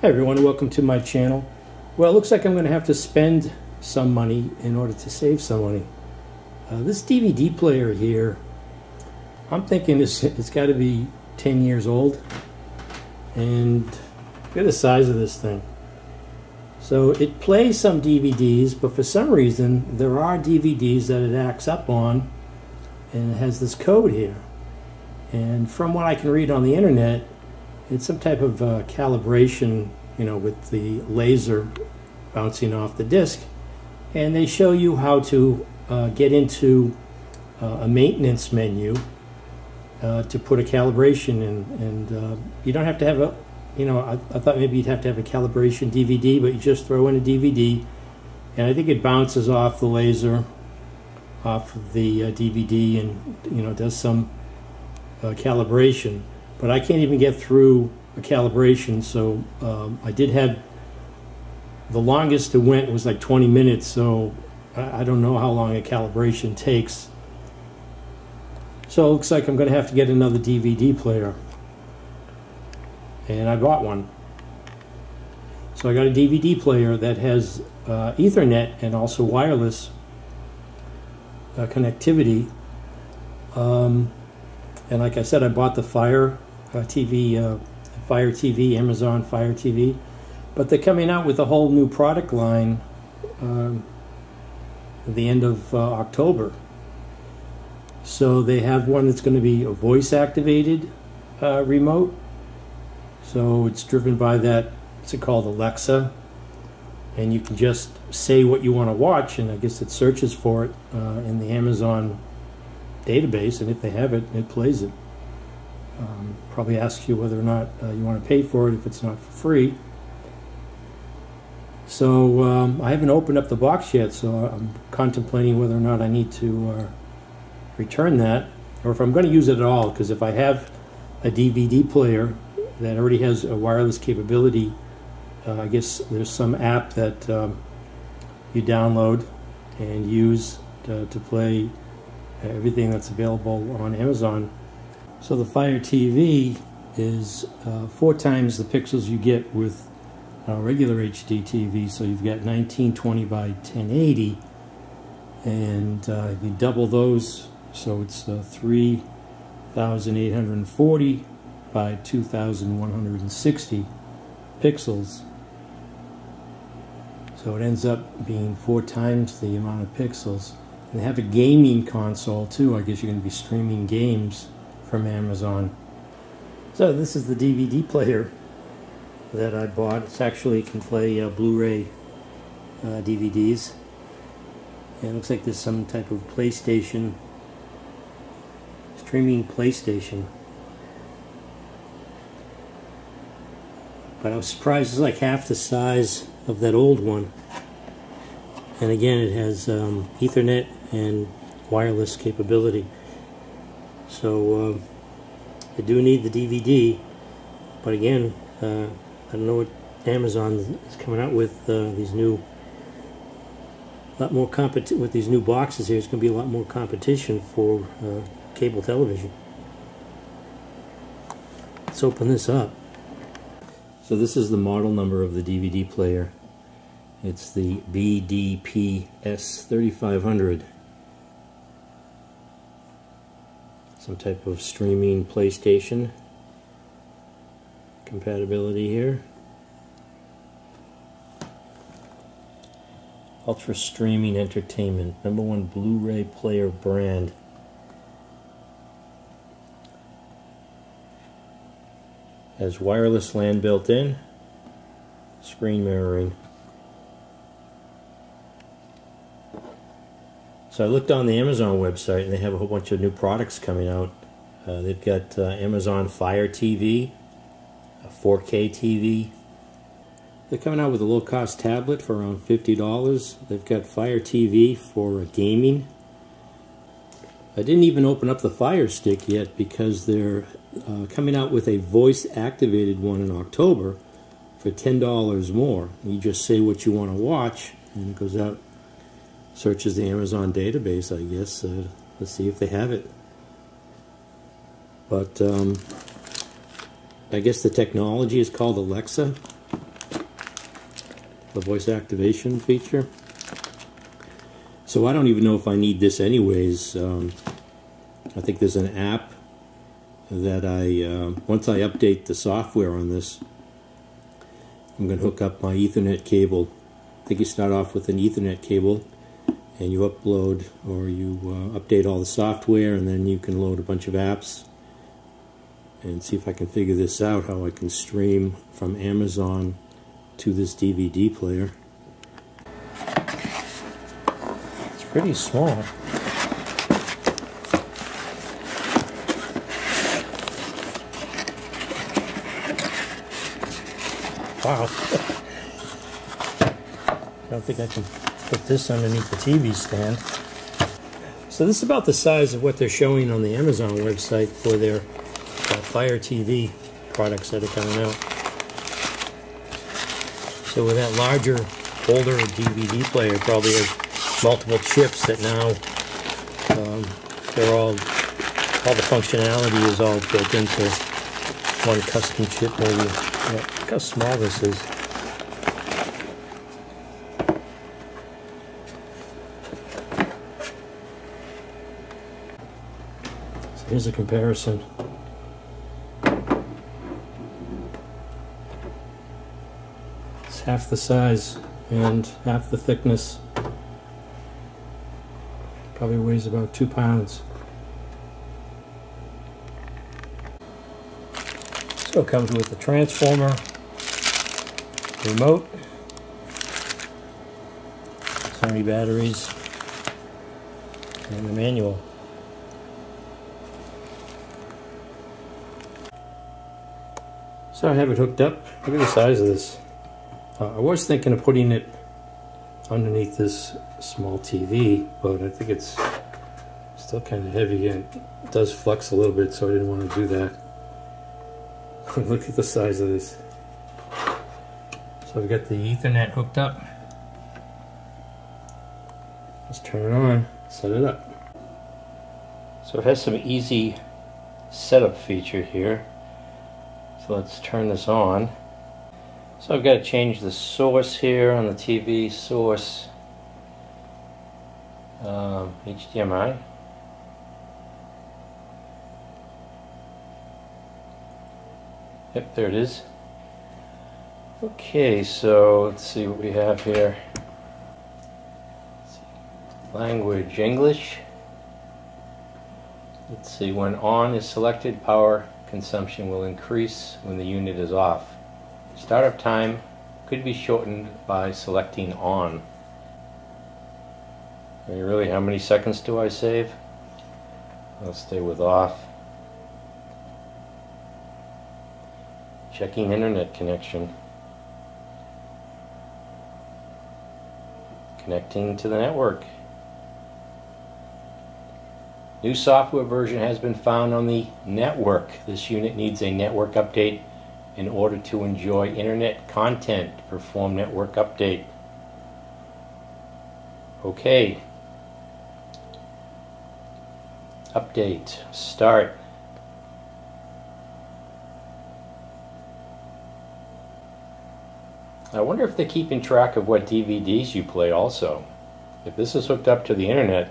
Hi everyone, welcome to my channel. Well, it looks like I'm going to have to spend some money in order to save some money. This DVD player here, I'm thinking it's got to be 10 years old. And look at the size of this thing. So it plays some DVDs, but for some reason there are DVDs that it acts up on, and it has this code here. And from what I can read on the internet, it's some type of calibration, with the laser bouncing off the disc. And they show you how to get into a maintenance menu to put a calibration in. And you don't have to have a, I thought maybe you'd have to have a calibration DVD, but you just throw in a DVD. And I think it bounces off the laser, off of the DVD, and, does some calibration. But I can't even get through a calibration, so I did have, the longest it went was like 20 minutes, so I don't know how long a calibration takes. So it looks like I'm going to have to get another DVD player. And I bought one. So I got a DVD player that has Ethernet and also wireless connectivity. And like I said, I bought the Fire TV, Amazon Fire TV, but they're coming out with a whole new product line at the end of October. So they have one that's going to be a voice activated remote. So it's driven by that, what's it called, Alexa, and you can just say what you want to watch, and I guess it searches for it in the Amazon database, and if they have it, it plays it. Probably asks you whether or not you want to pay for it if it's not for free. So I haven't opened up the box yet, so I'm contemplating whether or not I need to return that, or if I'm going to use it at all, because if I have a DVD player that already has a wireless capability, I guess there's some app that you download and use to play everything that's available on Amazon. So the Fire TV is 4 times the pixels you get with regular HD TV. So you've got 1920 by 1080, and if you double those, so it's 3840 by 2160 pixels. So it ends up being 4 times the amount of pixels. And they have a gaming console too. I guess you're going to be streaming games from Amazon. So this is the DVD player that I bought. It actually can play Blu-ray DVDs. And it looks like there's some type of PlayStation, streaming PlayStation. But I was surprised it's like half the size of that old one. And again, it has Ethernet and wireless capability. So I do need the DVD, but again, I don't know what Amazon is coming out with these new, with these new boxes here. It's going to be a lot more competition for cable television. Let's open this up. So this is the model number of the DVD player. It's the BDPS3500. Some type of streaming PlayStation compatibility here. Ultra Streaming Entertainment, #1 Blu-ray player brand. Has wireless LAN built in, screen mirroring. So I looked on the Amazon website, and they have a whole bunch of new products coming out. They've got Amazon Fire TV, a 4K TV. They're coming out with a low-cost tablet for around $50. They've got Fire TV for gaming. I didn't even open up the Fire Stick yet because they're coming out with a voice-activated one in October for $10 more. You just say what you want to watch, and it goes out, searches the Amazon database, I guess. Let's see if they have it. But I guess the technology is called Alexa. the voice activation feature. So I don't even know if I need this anyways. I think there's an app that once I update the software on this, I'm going to hook up my Ethernet cable. I think you start off with an Ethernet cable and you upload or you update all the software, and then you can load a bunch of apps and see if I can figure this out, how I can stream from Amazon to this DVD player. It's pretty small. Wow. I don't think I can put this underneath the TV stand. So this is about the size of what they're showing on the Amazon website for their Fire TV products that are coming out. So with that larger, older DVD player, probably has multiple chips that now they're all the functionality is all built into one custom chip maybe. Yeah, look how small this is. So here's a comparison. It's half the size and half the thickness. Probably weighs about 2 pounds. So it comes with the transformer, remote, Sony batteries, and the manual. So I have it hooked up. Look at the size of this. I was thinking of putting it underneath this small TV, but I think it's still kind of heavy and it does flex a little bit, so I didn't want to do that. Look at the size of this. So we've got the Ethernet hooked up. Let's turn it on, set it up. So it has some easy setup feature here. So let's turn this on. So I've got to change the source here on the TV, source HDMI. Yep, there it is. Okay, so let's see what we have here. Language, English. Let's see, when on is selected, power consumption will increase when the unit is off. Startup time could be shortened by selecting on. I mean, really, how many seconds do I save? I'll stay with off. Checking internet connection. Connecting to the network. New software version has been found on the network. This unit needs a network update in order to enjoy internet content. Perform network update. Okay. Update. Start. I wonder if they're keeping track of what DVDs you play also. If this is hooked up to the internet,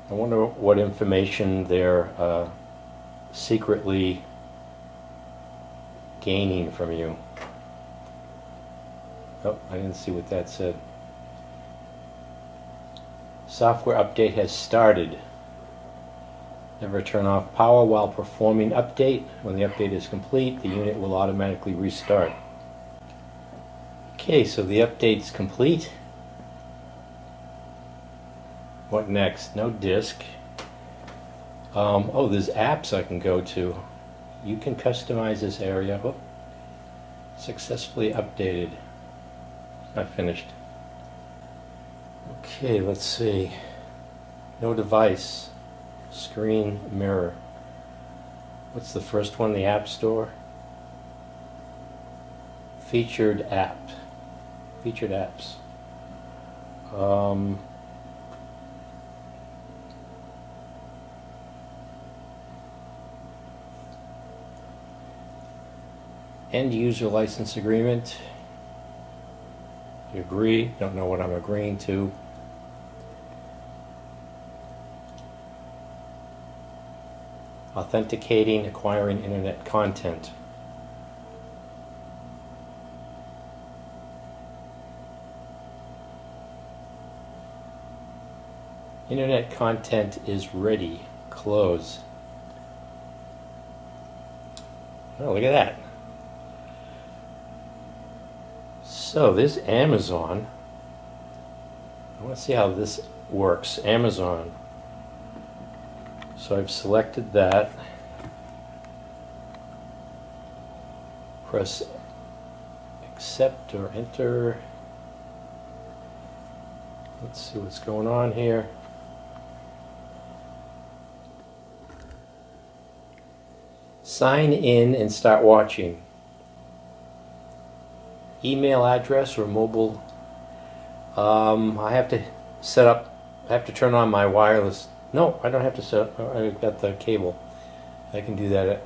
I wonder what information they're secretly gaining from you. Oh, I didn't see what that said. Software update has started. Never turn off power while performing update. When the update is complete, the unit will automatically restart. Okay, so the update's complete. What next? No disk. Oh, there's apps I can go to. You can customize this area. Oh, successfully updated. Not finished. Okay, let's see. No device. Screen mirror. What's the first one? The App Store. Featured app. Featured apps. End user license agreement. You agree, don't know what I'm agreeing to. Authenticating, acquiring internet content. Internet content is ready. Close. Oh, look at that. So this Amazon, I want to see how this works. Amazon. So I've selected that. Press accept or enter. Let's see what's going on here. Sign in and start watching. Email address or mobile. I have to set up, I have to turn on my wireless. No, I don't have to set up, I've got the cable. I can do that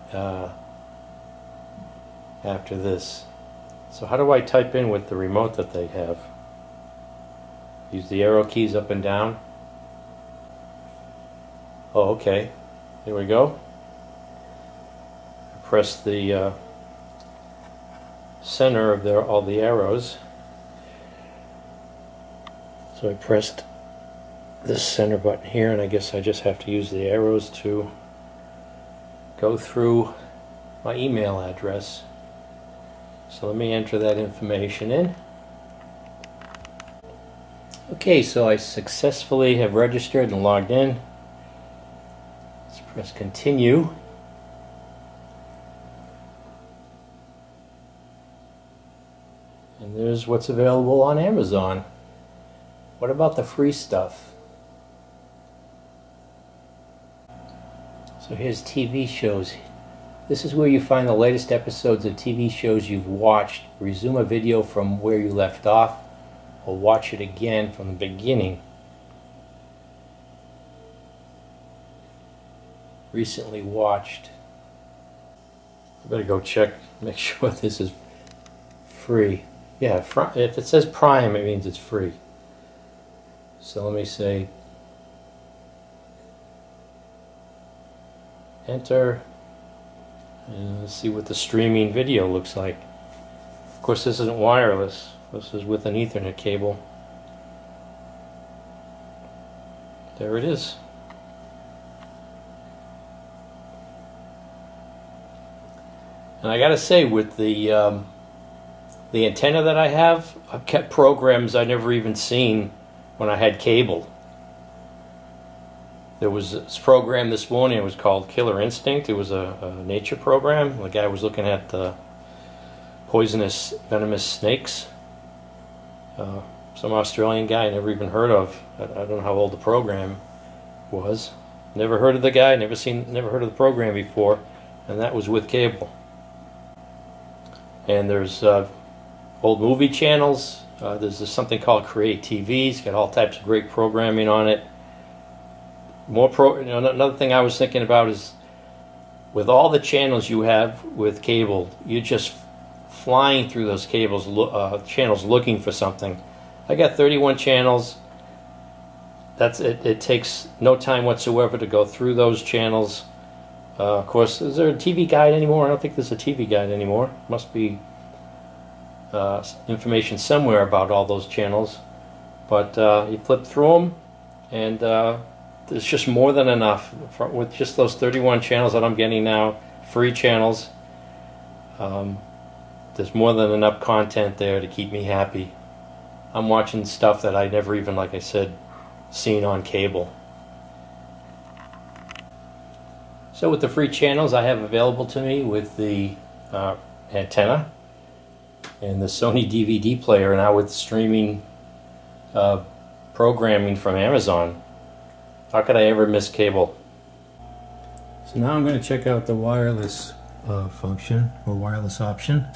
after this. So how do I type in with the remote that they have? Use the arrow keys up and down. Oh, okay. Here we go. Press the center of all the arrows. So I pressed this center button here, and I guess I just have to use the arrows to go through my email address. So let me enter that information in. Okay, so I successfully have registered and logged in. Let's press continue. And there's what's available on Amazon. What about the free stuff? So here's TV shows. This is where you find the latest episodes of TV shows you've watched. Resume a video from where you left off, or watch it again from the beginning. Recently watched. I better go check, make sure this is free. Yeah, if it says Prime, it means it's free. So let me say enter, and let's see what the streaming video looks like. Of course, this isn't wireless. This is with an Ethernet cable. There it is. And I gotta say, with the antenna that I have, I've kept programs I never even seen when I had cable. There was this program this morning, it was called Killer Instinct. It was a nature program. The guy was looking at the poisonous, venomous snakes. Some Australian guy I never even heard of. I don't know how old the program was. Never heard of the guy, never heard of the program before, and that was with cable. And there's old movie channels. There's something called Create TV. It's got all types of great programming on it. Another thing I was thinking about is, with all the channels you have with cable, you're just flying through those channels looking for something. I got 31 channels. That's it. It takes no time whatsoever to go through those channels. Of course, is there a TV guide anymore? I don't think there's a TV guide anymore. Must be information somewhere about all those channels. But you flip through them, and there's just more than enough. With just those 31 channels that I'm getting now, free channels, there's more than enough content there to keep me happy. I'm watching stuff that I never even, like I said, seen on cable. So with the free channels I have available to me with the antenna and the Sony DVD player, now with streaming programming from Amazon, how could I ever miss cable? So now I'm going to check out the wireless function, or wireless option.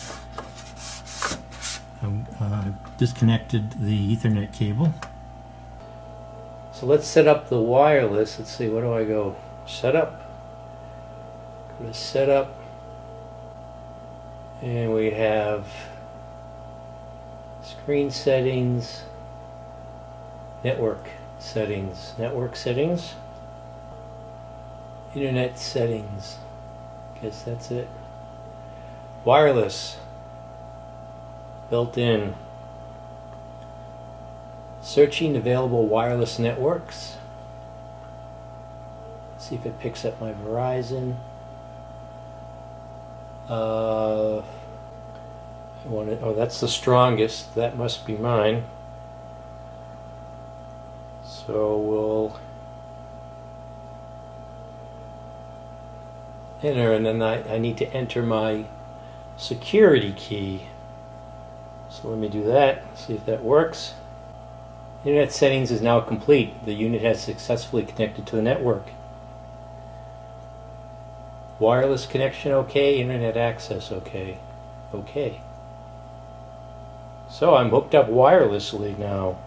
I've disconnected the Ethernet cable. So let's set up the wireless. Let's see, where do I go? Setup. Go to setup. And we have Screen settings, network settings, internet settings, guess that's it. Wireless, built in. Searching available wireless networks. See if it picks up my Verizon. Oh, that's the strongest. That must be mine. So we'll enter, and then I need to enter my security key. So let me do that, see if that works. Internet settings is now complete. The unit has successfully connected to the network. Wireless connection okay, internet access okay. Okay. So I'm hooked up wirelessly now.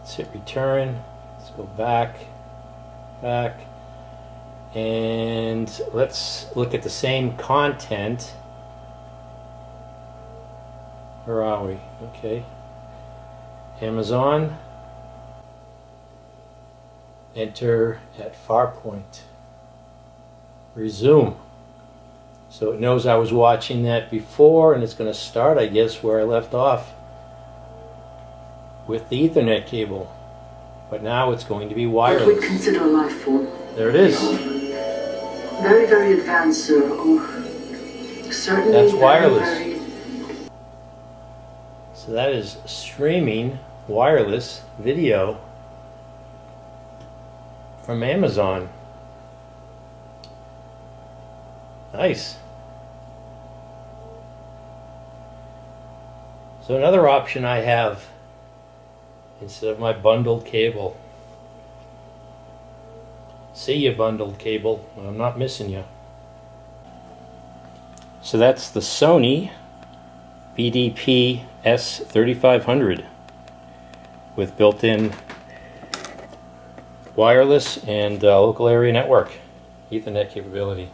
Let's hit return. Let's go back, and let's look at the same content. Where are we? Okay. Amazon. Enter at Farpoint. Resume. So it knows I was watching that before, and it's going to start, I guess, where I left off with the Ethernet cable. But now it's going to be wireless. What we consider a life form. There it is. Very, very advanced, sir. Oh, certainly. That's wireless. Very... So that is streaming wireless video from Amazon. Nice. So another option I have instead of my bundled cable. See you, bundled cable. I'm not missing you. So that's the Sony BDPS3500 with built-in wireless and local area network Ethernet capability.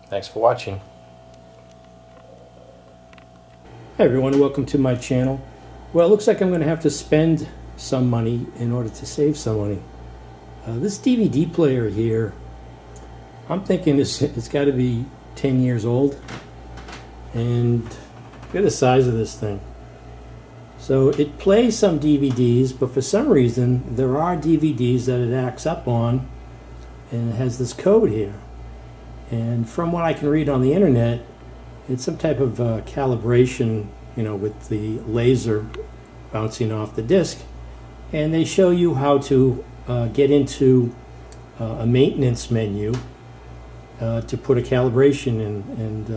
Thanks for watching. Hi everyone, and welcome to my channel. Well, it looks like I'm going to have to spend some money in order to save some money. This DVD player here, I'm thinking it's got to be 10 years old. And look at the size of this thing. So it plays some DVDs, but for some reason there are DVDs that it acts up on, and it has this code here. And from what I can read on the internet, it's some type of calibration, you know, with the laser bouncing off the disc. And they show you how to get into a maintenance menu to put a calibration in. And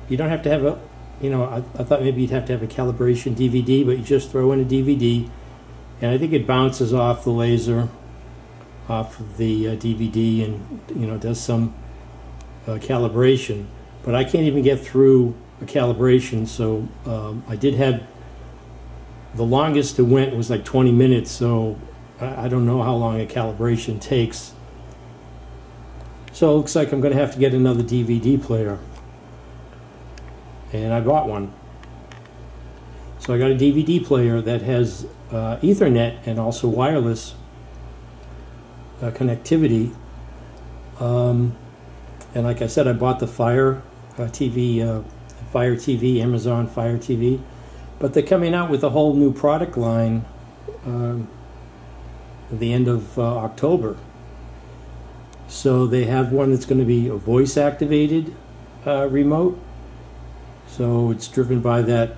you don't have to have a, you know, I thought maybe you'd have to have a calibration DVD, but you just throw in a DVD, and I think it bounces off the laser off of the DVD and, you know, does some calibration. But I can't even get through a calibration, so I did have, the longest it went was like 20 minutes, so I don't know how long a calibration takes. So it looks like I'm going to have to get another DVD player. And I bought one. So I got a DVD player that has Ethernet and also wireless connectivity. And like I said, I bought the Fire TV, Amazon Fire TV. But they're coming out with a whole new product line at the end of October. So they have one that's going to be a voice-activated remote. So it's driven by that